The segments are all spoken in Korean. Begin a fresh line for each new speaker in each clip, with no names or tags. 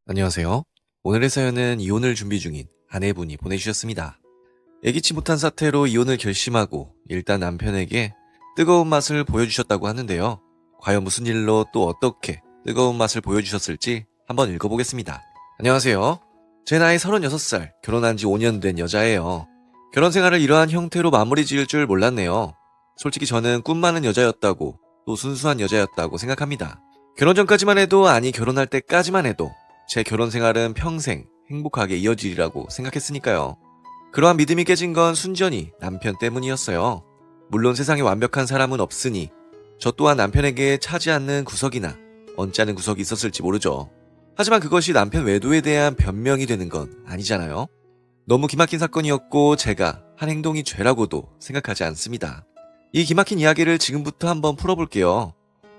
안녕하세요. 오늘의 사연은 이혼을 준비 중인 아내분이 보내주셨습니다. 예기치 못한 사태로 이혼을 결심하고 일단 남편에게 뜨거운 맛을 보여주셨다고 하는데요. 과연 무슨 일로 또 어떻게 뜨거운 맛을 보여주셨을지 한번 읽어보겠습니다. 안녕하세요. 제 나이 36살, 결혼한 지 5년 된 여자예요. 결혼 생활을 이러한 형태로 마무리 지을 줄 몰랐네요. 솔직히 저는 꿈 많은 여자였다고, 또 순수한 여자였다고 생각합니다. 결혼 전까지만 해도, 아니 결혼할 때까지만 해도 제 결혼 생활은 평생 행복하게 이어지리라고 생각했으니까요. 그러한 믿음이 깨진 건 순전히 남편 때문이었어요. 물론 세상에 완벽한 사람은 없으니 저 또한 남편에게 차지 않는 구석이나 얹지 않은 구석이 있었을지 모르죠. 하지만 그것이 남편 외도에 대한 변명이 되는 건 아니잖아요. 너무 기막힌 사건이었고 제가 한 행동이 죄라고도 생각하지 않습니다. 이 기막힌 이야기를 지금부터 한번 풀어볼게요.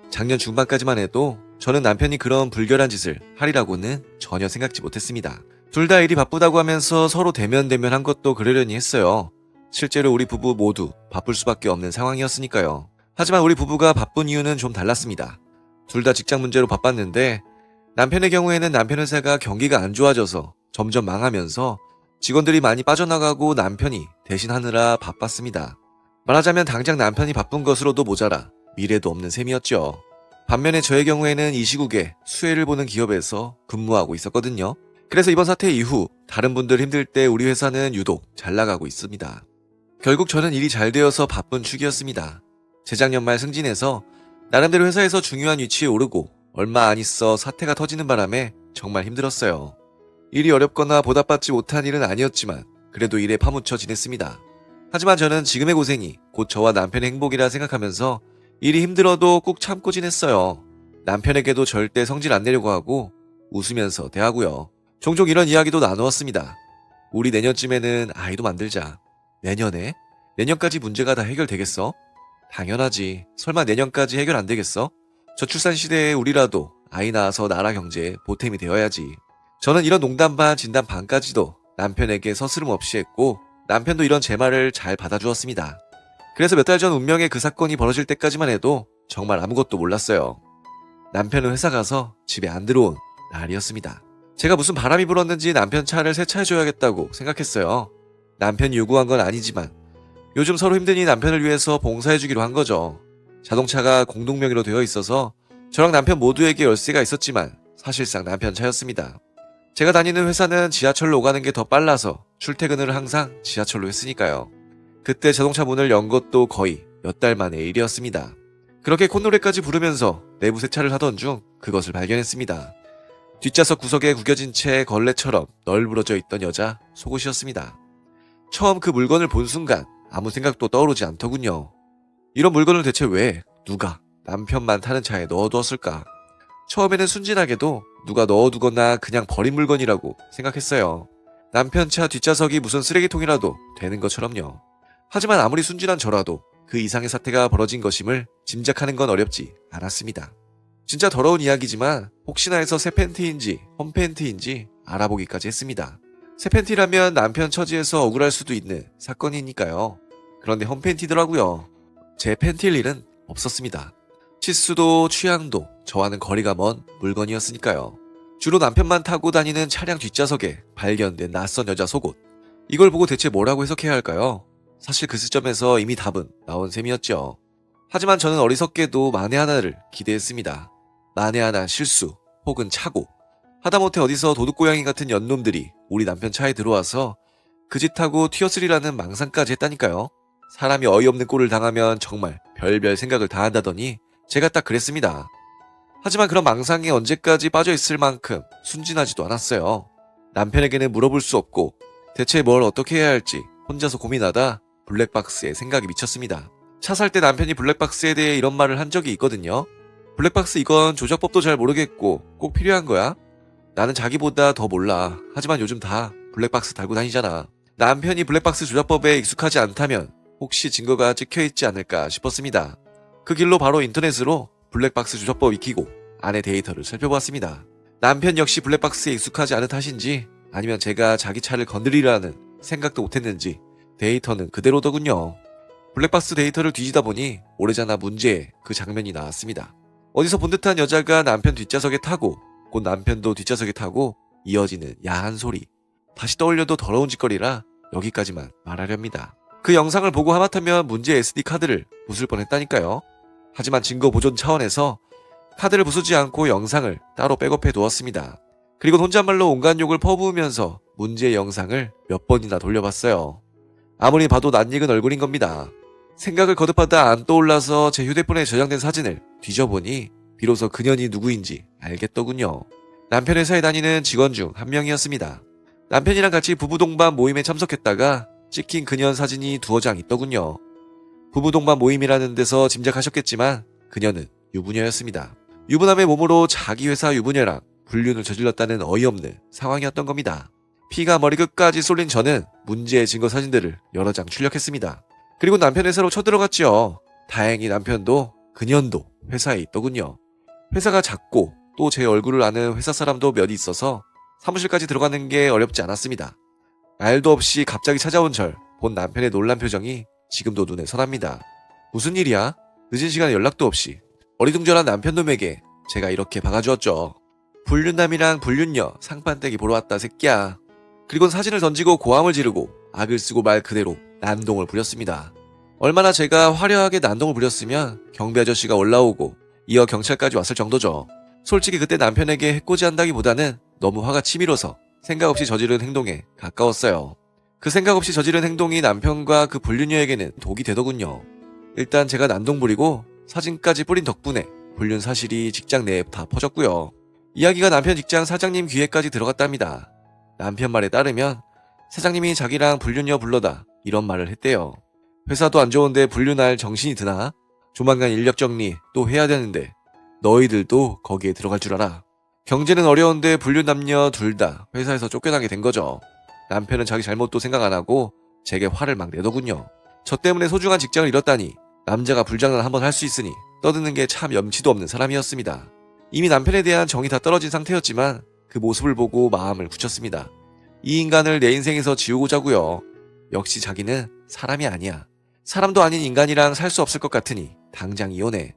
작년 중반까지만 해도 저는 남편이 그런 불결한 짓을 하리라고는 전혀 생각지 못했습니다. 둘 다 일이 바쁘다고 하면서 서로 대면한 것도 그러려니 했어요. 실제로 우리 부부 모두 바쁠 수밖에 없는 상황이었으니까요. 하지만 우리 부부가 바쁜 이유는 좀 달랐습니다. 둘 다 직장 문제로 바빴는데 남편의 경우에는 남편 회사가 경기가 안 좋아져서 점점 망하면서 직원들이 많이 빠져나가고 남편이 대신하느라 바빴습니다. 말하자면 당장 남편이 바쁜 것으로도 모자라 미래도 없는 셈이었죠. 반면에 저의 경우에는 이 시국에 수혜를 보는 기업에서 근무하고 있었거든요. 그래서 이번 사태 이후 다른 분들 힘들 때 우리 회사는 유독 잘 나가고 있습니다. 결국 저는 일이 잘 되어서 바쁜 축이었습니다. 재작년 말 승진해서 나름대로 회사에서 중요한 위치에 오르고 얼마 안 있어 사태가 터지는 바람에 정말 힘들었어요. 일이 어렵거나 보답받지 못한 일은 아니었지만 그래도 일에 파묻혀 지냈습니다. 하지만 저는 지금의 고생이 곧 저와 남편의 행복이라 생각하면서 일이 힘들어도 꾹 참고 지냈어요. 남편에게도 절대 성질 안 내려고 하고 웃으면서 대하고요. 종종 이런 이야기도 나누었습니다. 우리 내년쯤에는 아이도 만들자. 내년에? 내년까지 문제가 다 해결되겠어? 당연하지. 설마 내년까지 해결 안 되겠어? 저출산 시대에 우리라도 아이 낳아서 나라 경제에 보탬이 되어야지. 저는 이런 농담 반 진담 반까지도 남편에게 서스름 없이 했고 남편도 이런 제 말을 잘 받아주었습니다. 그래서 몇 달 전 운명의 그 사건이 벌어질 때까지만 해도 정말 아무것도 몰랐어요. 남편은 회사 가서 집에 안 들어온 날이었습니다. 제가 무슨 바람이 불었는지 남편 차를 세차해줘야겠다고 생각했어요. 남편이 요구한 건 아니지만 요즘 서로 힘드니 남편을 위해서 봉사해주기로 한 거죠. 자동차가 공동명의로 되어 있어서 저랑 남편 모두에게 열쇠가 있었지만 사실상 남편 차였습니다. 제가 다니는 회사는 지하철로 오가는 게 더 빨라서 출퇴근을 항상 지하철로 했으니까요. 그때 자동차 문을 연 것도 거의 몇 달 만의 일이었습니다. 그렇게 콧노래까지 부르면서 내부 세차를 하던 중 그것을 발견했습니다. 뒷좌석 구석에 구겨진 채 걸레처럼 널브러져 있던 여자 속옷이었습니다. 처음 그 물건을 본 순간 아무 생각도 떠오르지 않더군요. 이런 물건을 대체 왜, 누가, 남편만 타는 차에 넣어두었을까? 처음에는 순진하게도 누가 넣어두거나 그냥 버린 물건이라고 생각했어요. 남편 차 뒷좌석이 무슨 쓰레기통이라도 되는 것처럼요. 하지만 아무리 순진한 저라도 그 이상의 사태가 벌어진 것임을 짐작하는 건 어렵지 않았습니다. 진짜 더러운 이야기지만 혹시나 해서 새 팬티인지 홈팬티인지 알아보기까지 했습니다. 새 팬티라면 남편 처지에서 억울할 수도 있는 사건이니까요. 그런데 홈팬티더라고요. 제 팬티일 일은 없었습니다. 치수도 취향도 저와는 거리가 먼 물건이었으니까요. 주로 남편만 타고 다니는 차량 뒷좌석에 발견된 낯선 여자 속옷. 이걸 보고 대체 뭐라고 해석해야 할까요? 사실 그 시점에서 이미 답은 나온 셈이었죠. 하지만 저는 어리석게도 만에 하나를 기대했습니다. 만에 하나 실수 혹은 착오. 하다못해 어디서 도둑고양이 같은 연놈들이 우리 남편 차에 들어와서 그 짓하고 튀었으리라는 망상까지 했다니까요. 사람이 어이없는 꼴을 당하면 정말 별별 생각을 다 한다더니 제가 딱 그랬습니다. 하지만 그런 망상에 언제까지 빠져있을 만큼 순진하지도 않았어요. 남편에게는 물어볼 수 없고 대체 뭘 어떻게 해야 할지 혼자서 고민하다 블랙박스에 생각이 미쳤습니다. 차 살 때 남편이 블랙박스에 대해 이런 말을 한 적이 있거든요. 블랙박스 이건 조작법도 잘 모르겠고 꼭 필요한 거야? 나는 자기보다 더 몰라. 하지만 요즘 다 블랙박스 달고 다니잖아. 남편이 블랙박스 조작법에 익숙하지 않다면 혹시 증거가 찍혀있지 않을까 싶었습니다. 그 길로 바로 인터넷으로 블랙박스 조작법 익히고 안의 데이터를 살펴보았습니다. 남편 역시 블랙박스에 익숙하지 않은 탓인지 아니면 제가 자기 차를 건드리라는 생각도 못했는지 데이터는 그대로더군요. 블랙박스 데이터를 뒤지다 보니 오래전에 문제의 그 장면이 나왔습니다. 어디서 본 듯한 여자가 남편 뒷좌석에 타고 곧 남편도 뒷좌석에 타고 이어지는 야한 소리. 다시 떠올려도 더러운 짓거리라 여기까지만 말하렵니다. 그 영상을 보고 하마터면 문제의 SD카드를 부술 뻔했다니까요. 하지만 증거 보존 차원에서 카드를 부수지 않고 영상을 따로 백업해 두었습니다. 그리고 혼잣말로 온갖 욕을 퍼부으면서 문제의 영상을 몇 번이나 돌려봤어요. 아무리 봐도 낯익은 얼굴인 겁니다. 생각을 거듭하다 안 떠올라서 제 휴대폰에 저장된 사진을 뒤져보니 비로소 그년이 누구인지 알겠더군요. 남편 회사에 다니는 직원 중 한 명이었습니다. 남편이랑 같이 부부 동반 모임에 참석했다가 찍힌 그년 사진이 두어 장 있더군요. 부부 동반 모임이라는 데서 짐작하셨겠지만 그녀는 유부녀였습니다. 유부남의 몸으로 자기 회사 유부녀랑 불륜을 저질렀다는 어이없는 상황이었던 겁니다. 피가 머리 끝까지 쏠린 저는 문제의 증거 사진들을 여러 장 출력했습니다. 그리고 남편 회사로 쳐들어갔죠. 다행히 남편도 그년도 회사에 있더군요. 회사가 작고 또 제 얼굴을 아는 회사 사람도 몇 있어서 사무실까지 들어가는 게 어렵지 않았습니다. 말도 없이 갑자기 찾아온 절 본 남편의 놀란 표정이 지금도 눈에 선합니다. 무슨 일이야? 늦은 시간에 연락도 없이. 어리둥절한 남편놈에게 제가 이렇게 박아주었죠. 불륜남이랑 불륜녀 상판떼기 보러 왔다 새끼야. 그리곤 사진을 던지고 고함을 지르고 악을 쓰고 말 그대로 난동을 부렸습니다. 얼마나 제가 화려하게 난동을 부렸으면 경비 아저씨가 올라오고 이어 경찰까지 왔을 정도죠. 솔직히 그때 남편에게 해코지한다기보다는 너무 화가 치밀어서 생각 없이 저지른 행동에 가까웠어요. 그 생각 없이 저지른 행동이 남편과 그 불륜녀에게는 독이 되더군요. 일단 제가 난동 부리고 사진까지 뿌린 덕분에 불륜 사실이 직장 내에 다 퍼졌고요. 이야기가 남편 직장 사장님 귀에까지 들어갔답니다. 남편 말에 따르면 사장님이 자기랑 불륜녀 불러다 이런 말을 했대요. 회사도 안 좋은데 불륜할 정신이 드나? 조만간 인력 정리 또 해야 되는데 너희들도 거기에 들어갈 줄 알아. 경제는 어려운데 불륜 남녀 둘 다 회사에서 쫓겨나게 된 거죠. 남편은 자기 잘못도 생각 안 하고 제게 화를 막 내더군요. 저 때문에 소중한 직장을 잃었다니 남자가 불장난 한번 할 수 있으니 떠드는 게 참 염치도 없는 사람이었습니다. 이미 남편에 대한 정이 다 떨어진 상태였지만 그 모습을 보고 마음을 굳혔습니다. 이 인간을 내 인생에서 지우고자고요. 역시 자기는 사람이 아니야. 사람도 아닌 인간이랑 살 수 없을 것 같으니 당장 이혼해.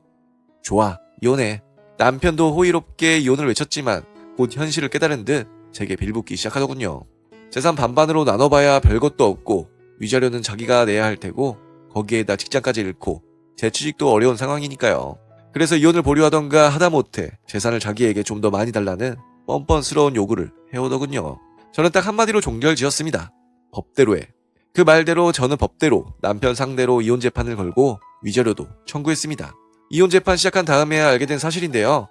좋아, 이혼해. 남편도 호의롭게 이혼을 외쳤지만 곧 현실을 깨달은 듯 제게 빌붙기 시작하더군요. 재산 반반으로 나눠봐야 별것도 없고 위자료는 자기가 내야 할 테고 거기에다 직장까지 잃고 재취직도 어려운 상황이니까요. 그래서 이혼을 보류하던가 하다못해 재산을 자기에게 좀 더 많이 달라는 뻔뻔스러운 요구를 해오더군요. 저는 딱 한마디로 종결지었습니다. 법대로 해. 그 말대로 저는 법대로 남편 상대로 이혼 재판을 걸고 위자료도 청구했습니다. 이혼 재판 시작한 다음에야 알게 된 사실인데요.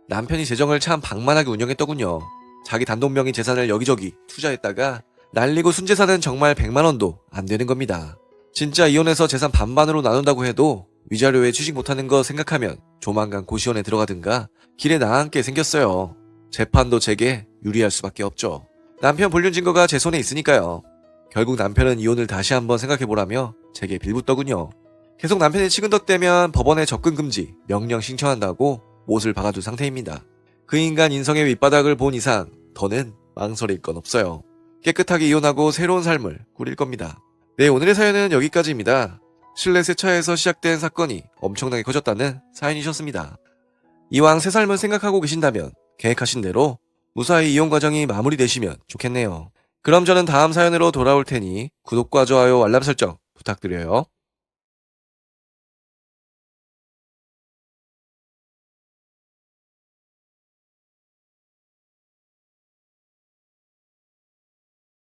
남편이 재정을 참 방만하게 운영했더군요. 자기 단독명의 재산을 여기저기 투자했다가 날리고 순재산은 정말 100만원도 안 되는 겁니다. 진짜 이혼해서 재산 반반으로 나눈다고 해도 위자료에 취직 못하는 거 생각하면 조만간 고시원에 들어가든가 길에 나앉게 생겼어요. 재판도 제게 유리할 수밖에 없죠. 남편 불륜 증거가 제 손에 있으니까요. 결국 남편은 이혼을 다시 한번 생각해보라며 제게 빌붙더군요. 계속 남편이 치근덕대면 법원에 접근 금지 명령 신청한다고 못을 박아둔 상태입니다. 그 인간 인성의 밑바닥을 본 이상 더는 망설일 건 없어요. 깨끗하게 이혼하고 새로운 삶을 꾸릴 겁니다. 네, 오늘의 사연은 여기까지입니다. 실내 세차에서 시작된 사건이 엄청나게 커졌다는 사연이셨습니다. 이왕 새 삶을 생각하고 계신다면 계획하신 대로 무사히 이혼 과정이 마무리되시면 좋겠네요. 그럼 저는 다음 사연으로 돌아올 테니 구독과 좋아요 알람 설정 부탁드려요.